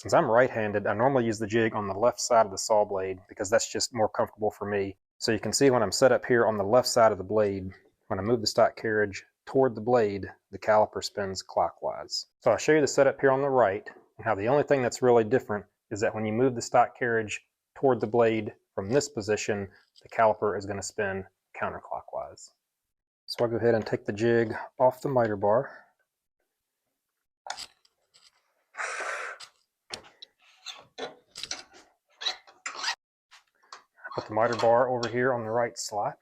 Since I'm right-handed, I normally use the jig on the left side of the saw blade because that's just more comfortable for me. So you can see when I'm set up here on the left side of the blade, when I move the stock carriage toward the blade, the caliper spins clockwise. So I'll show you the setup here on the right, and how the only thing that's really different is that when you move the stock carriage toward the blade from this position, the caliper is going to spin counterclockwise. So I'll go ahead and take the jig off the miter bar. Put the miter bar over here on the right slot.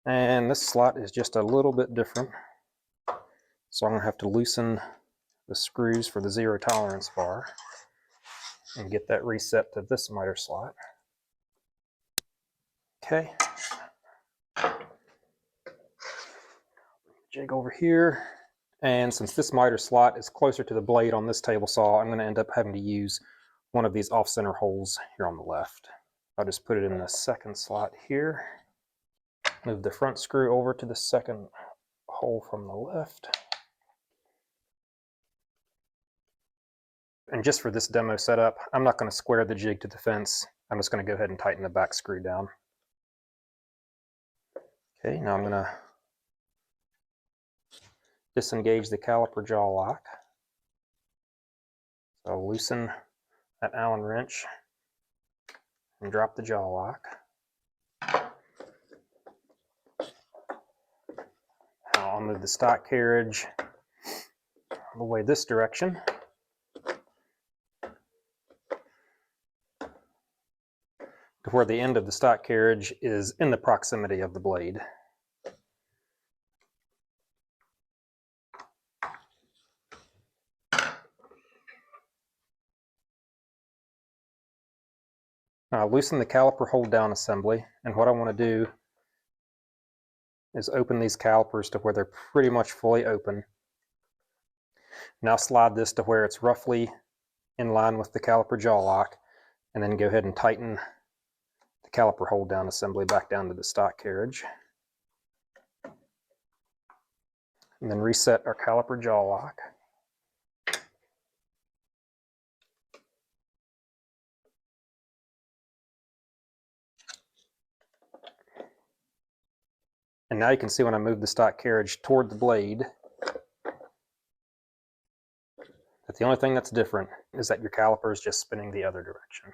And this slot is just a little bit different. So I'm going to have to loosen the screws for the zero tolerance bar and get that reset to this miter slot. Okay. Jig over here. And since this miter slot is closer to the blade on this table saw, I'm going to end up having to use one of these off-center holes here on the left. I'll just put it in the second slot here. Move the front screw over to the second hole from the left. And just for this demo setup, I'm not going to square the jig to the fence. I'm just going to go ahead and tighten the back screw down. Okay, now I'm going to disengage the caliper jaw lock. So I'll loosen that Allen wrench and drop the jaw lock. Now I'll move the stock carriage all the way this direction. To where the end of the stock carriage is in the proximity of the blade. Now loosen the caliper hold down assembly, and what I want to do is open these calipers to where they're pretty much fully open. Now slide this to where it's roughly in line with the caliper jaw lock, and then go ahead and tighten the caliper hold down assembly back down to the stock carriage. And then reset our caliper jaw lock. And now you can see when I move the stock carriage toward the blade that the only thing that's different is that your caliper is just spinning the other direction.